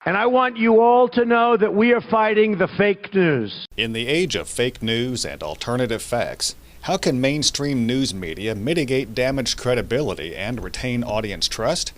And I want you all to know that we are fighting the fake news. In the age of fake news and alternative facts, how can mainstream news media mitigate damaged credibility and retain audience trust?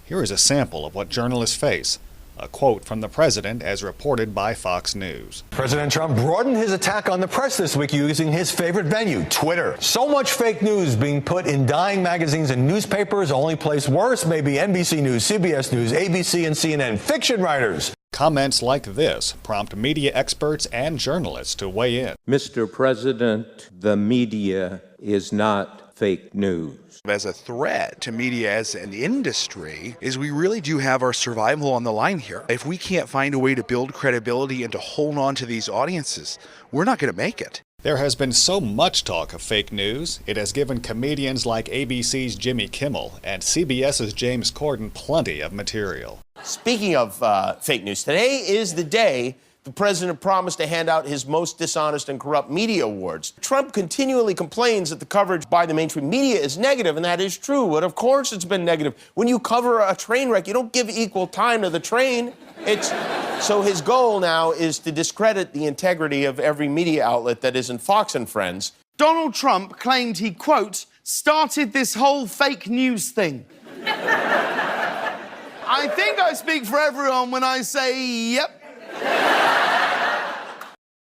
Here is a sample of what journalists face. A quote from the president as reported by Fox News. President Trump broadened his attack on the press this week using his favorite venue, Twitter. So much fake news being put in dying magazines and newspapers. Only place worse may be NBC News, CBS News, ABC, and CNN. Fiction writers. Comments like this prompt media experts and journalists to weigh in. Mr. President, the media is not fake news. As a threat to media as an industry is we really do have our survival on the line here. If we can't find a way to build credibility and to hold on to these audiences, we're not going to make it. There has been so much talk of fake news, it has given comedians like ABC's Jimmy Kimmel and CBS's James Corden plenty of material. Speaking of fake news, today is the day the president promised to hand out his most dishonest and corrupt media awards. Trump continually complains that the coverage by the mainstream media is negative, and that is true. But of course it's been negative. When you cover a train wreck, you don't give equal time to the train. So his goal now is to discredit the integrity of every media outlet that isn't Fox and Friends. Donald Trump claimed he, quote, started this whole fake news thing. I think I speak for everyone when I say, yep.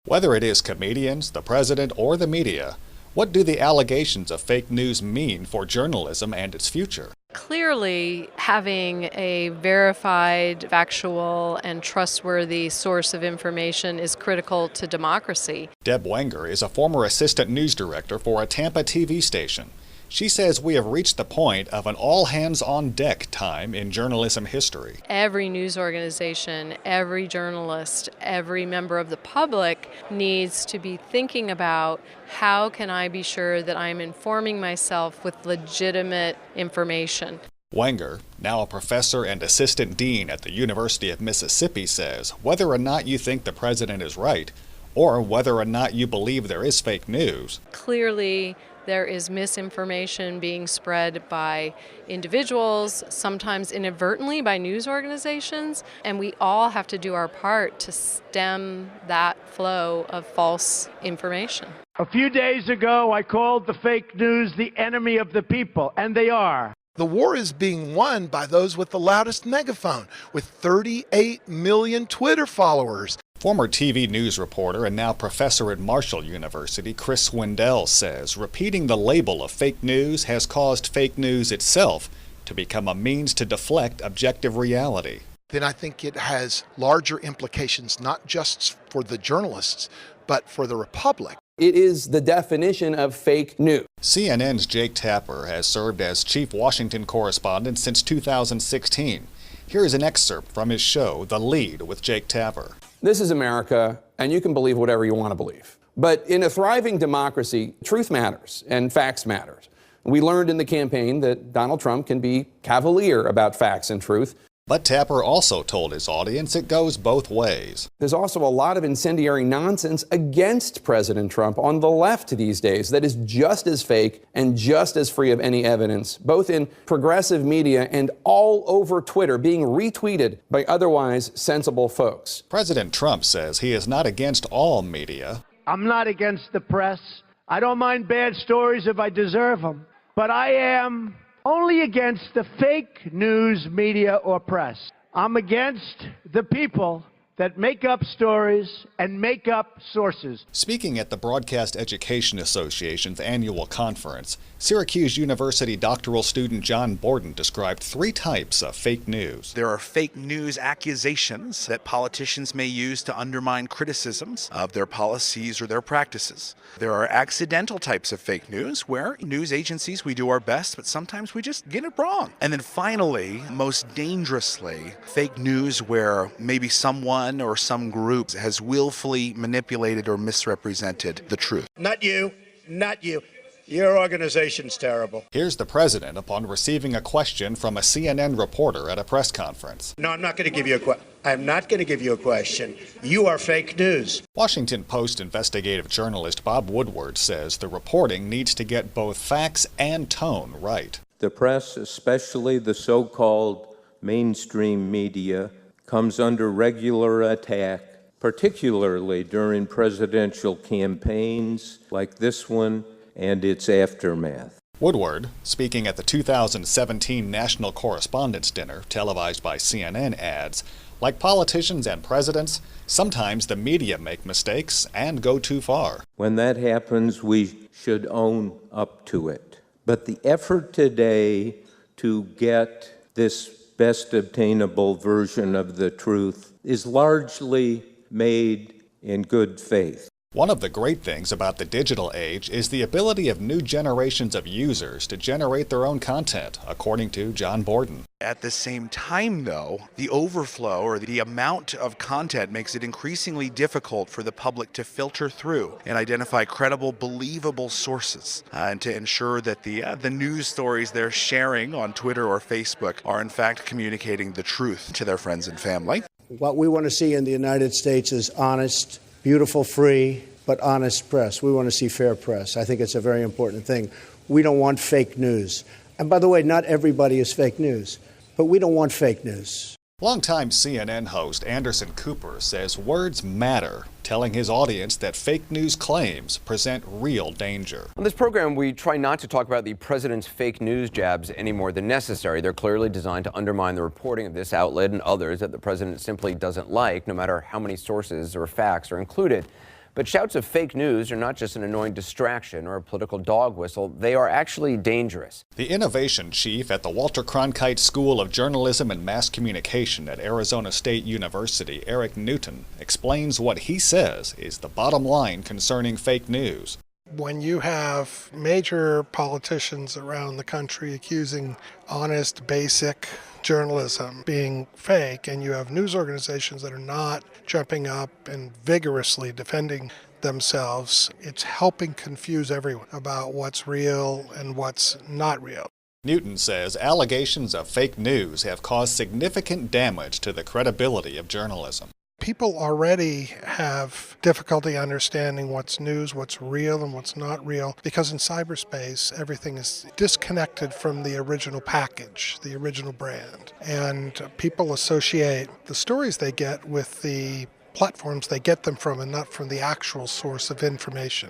Whether it is comedians, the president, or the media, what do the allegations of fake news mean for journalism and its future? Clearly, having a verified, factual, and trustworthy source of information is critical to democracy. Deb Wenger is a former assistant news director for a Tampa TV station. She says we have reached the point of an all-hands-on-deck time in journalism history. Every news organization, every journalist, every member of the public needs to be thinking about how can I be sure that I'm informing myself with legitimate information. Wenger, now a professor and assistant dean at the University of Mississippi, says whether or not you think the president is right, or whether or not you believe there is fake news, clearly, there is misinformation being spread by individuals, sometimes inadvertently by news organizations, and we all have to do our part to stem that flow of false information. A few days ago, I called the fake news the enemy of the people, and they are. The war is being won by those with the loudest megaphone, with 38 million Twitter followers. Former TV news reporter and now professor at Marshall University, Chris Swindell, says repeating the label of fake news has caused fake news itself to become a means to deflect objective reality. Then I think it has larger implications, not just for the journalists, but for the republic. It is the definition of fake news. CNN's Jake Tapper has served as chief Washington correspondent since 2016. Here is an excerpt from his show, The Lead with Jake Tapper. This is America, and you can believe whatever you want to believe. But in a thriving democracy, truth matters and facts matter. We learned in the campaign that Donald Trump can be cavalier about facts and truth. But Tapper also told his audience it goes both ways. There's also a lot of incendiary nonsense against President Trump on the left these days that is just as fake and just as free of any evidence, both in progressive media and all over Twitter, being retweeted by otherwise sensible folks. President Trump says he is not against all media. I'm not against the press. I don't mind bad stories if I deserve them. But I am only against the fake news media or press. I'm against the people that make up stories and make up sources. Speaking at the Broadcast Education Association's annual conference, Syracuse University doctoral student John Borden described 3 types of fake news. There are fake news accusations that politicians may use to undermine criticisms of their policies or their practices. There are accidental types of fake news where news agencies, we do our best, but sometimes we just get it wrong. And then finally, most dangerously, fake news where maybe someone or some group has willfully manipulated or misrepresented the truth. Not you, not you. Your organization's terrible. Here's the president upon receiving a question from a CNN reporter at a press conference. No, I'm not going to give you a question. I'm not going to give you a question. You are fake news. Washington Post investigative journalist Bob Woodward says the reporting needs to get both facts and tone right. The press, especially the so-called mainstream media, comes under regular attack, particularly during presidential campaigns like this one and its aftermath. Woodward, speaking at the 2017 National Correspondents' Dinner, televised by CNN, adds, like politicians and presidents, sometimes the media make mistakes and go too far. When that happens, we should own up to it. But the effort today to get this best obtainable version of the truth is largely made in good faith. One of the great things about the digital age is the ability of new generations of users to generate their own content, according to John Borden. At the same time, though, the overflow or the amount of content makes it increasingly difficult for the public to filter through and identify credible, believable sources, and to ensure that the news stories they're sharing on Twitter or Facebook are in fact communicating the truth to their friends and family. What we want to see in the United States is honest, beautiful, free, but honest press. We want to see fair press. I think it's a very important thing. We don't want fake news. And by the way, not everybody is fake news, but we don't want fake news. Longtime CNN host Anderson Cooper says words matter, telling his audience that fake news claims present real danger. On this program, we try not to talk about the president's fake news jabs any more than necessary. They're clearly designed to undermine the reporting of this outlet and others that the president simply doesn't like, no matter how many sources or facts are included. But shouts of fake news are not just an annoying distraction or a political dog whistle. They are actually dangerous. The innovation chief at the Walter Cronkite School of Journalism and Mass Communication at Arizona State University, Eric Newton, explains what he says is the bottom line concerning fake news. When you have major politicians around the country accusing honest, basic journalism being fake, and you have news organizations that are not jumping up and vigorously defending themselves, it's helping confuse everyone about what's real and what's not real. Newton says allegations of fake news have caused significant damage to the credibility of journalism. People already have difficulty understanding what's news, what's real, and what's not real, because in cyberspace, everything is disconnected from the original package, the original brand. And people associate the stories they get with the platforms they get them from and not from the actual source of information.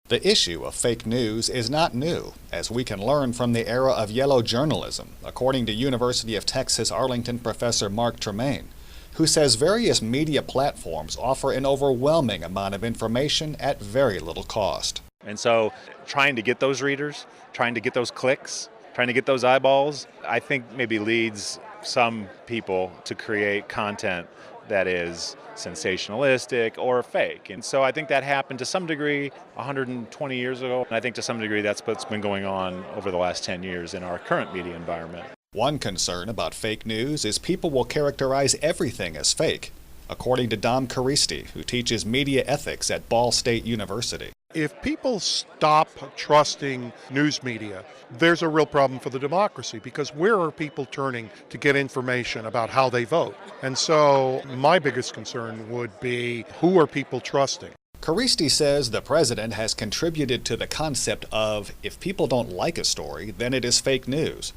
The issue of fake news is not new, as we can learn from the era of yellow journalism, according to University of Texas Arlington professor Mark Tremaine, who says various media platforms offer an overwhelming amount of information at very little cost. And so trying to get those readers, trying to get those clicks, trying to get those eyeballs, I think maybe leads some people to create content that is sensationalistic or fake. And so I think that happened to some degree 120 years ago. And I think to some degree that's what's been going on over the last 10 years in our current media environment. One concern about fake news is people will characterize everything as fake, according to Dom Caristi, who teaches media ethics at Ball State University. If people stop trusting news media, there's a real problem for the democracy, because where are people turning to get information about how they vote? And so my biggest concern would be, who are people trusting? Caristi says the president has contributed to the concept of, if people don't like a story, then it is fake news.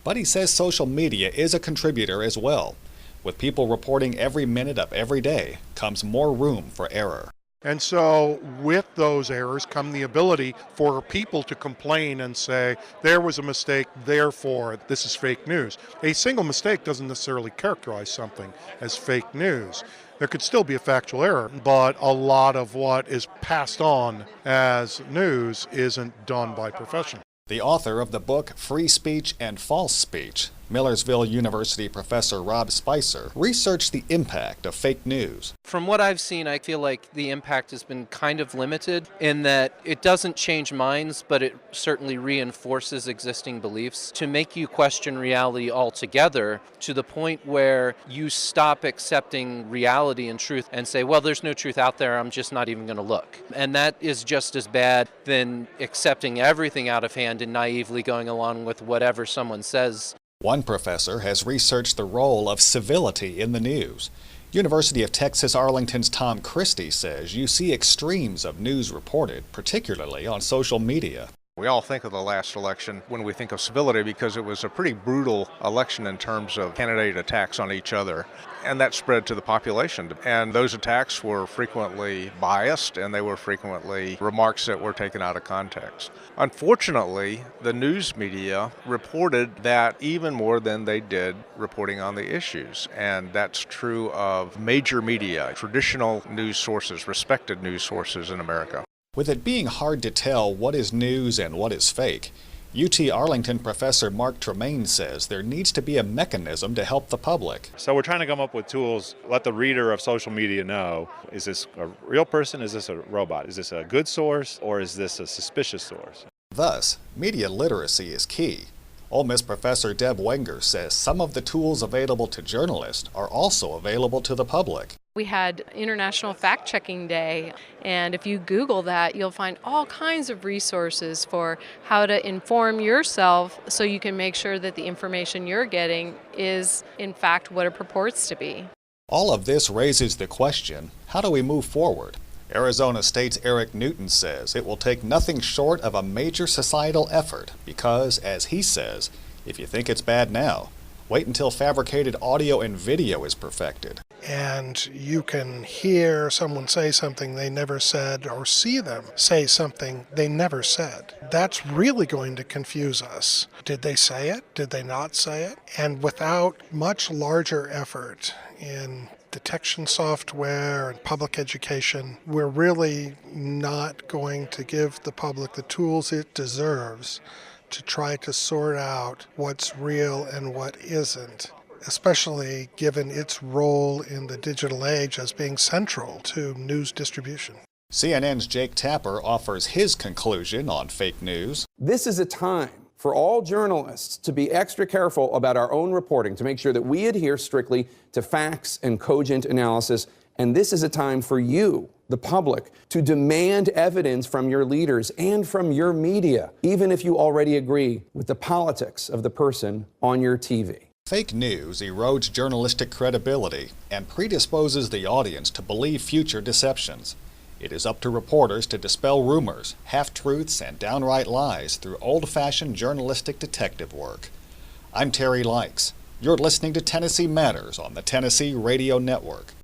But he says social media is a contributor as well. With people reporting every minute of every day comes more room for error. And so with those errors come the ability for people to complain and say, there was a mistake, therefore this is fake news. A single mistake doesn't necessarily characterize something as fake news. There could still be a factual error, but a lot of what is passed on as news isn't done by professionals. The author of the book Free Speech and False Speech, Millersville University professor Rob Spicer, researched the impact of fake news. From what I've seen, I feel like the impact has been kind of limited in that it doesn't change minds, but it certainly reinforces existing beliefs to make you question reality altogether, to the point where you stop accepting reality and truth and say, well, there's no truth out there, I'm just not even going to look. And that is just as bad than accepting everything out of hand and naively going along with whatever someone says. One professor has researched the role of civility in the news. University of Texas Arlington's Tom Christie says you see extremes of news reported, particularly on social media. We all think of the last election when we think of civility because it was a pretty brutal election in terms of candidate attacks on each other. and that spread to the population. And those attacks were frequently biased, and they were frequently remarks that were taken out of context. Unfortunately, the news media reported that even more than they did reporting on the issues, and that's true of major media, traditional news sources, respected news sources in America. With it being hard to tell what is news and what is fake, UT Arlington professor Mark Tremaine says there needs to be a mechanism to help the public. So we're trying to come up with tools, let the reader of social media know, is this a real person, is this a robot, is this a good source, or is this a suspicious source? Thus, media literacy is key. Ole Miss professor Deb Wenger says some of the tools available to journalists are also available to the public. We had International Fact-Checking Day, and if you Google that, you'll find all kinds of resources for how to inform yourself so you can make sure that the information you're getting is, in fact, what it purports to be. All of this raises the question, how do we move forward? Arizona State's Eric Newton says it will take nothing short of a major societal effort because, as he says, if you think it's bad now, wait until fabricated audio and video is perfected. And you can hear someone say something they never said or see them say something they never said. That's really going to confuse us. Did they say it? Did they not say it? And without much larger effort in detection software and public education, we're really not going to give the public the tools it deserves to try to sort out what's real and what isn't, especially given its role in the digital age as being central to news distribution. CNN's Jake Tapper offers his conclusion on fake news. This is a time for all journalists to be extra careful about our own reporting, to make sure that we adhere strictly to facts and cogent analysis. And this is a time for you, the public, to demand evidence from your leaders and from your media, even if you already agree with the politics of the person on your TV. Fake news erodes journalistic credibility and predisposes the audience to believe future deceptions. It is up to reporters to dispel rumors, half-truths, and downright lies through old-fashioned journalistic detective work. I'm Terry Likes. You're listening to Tennessee Matters on the Tennessee Radio Network.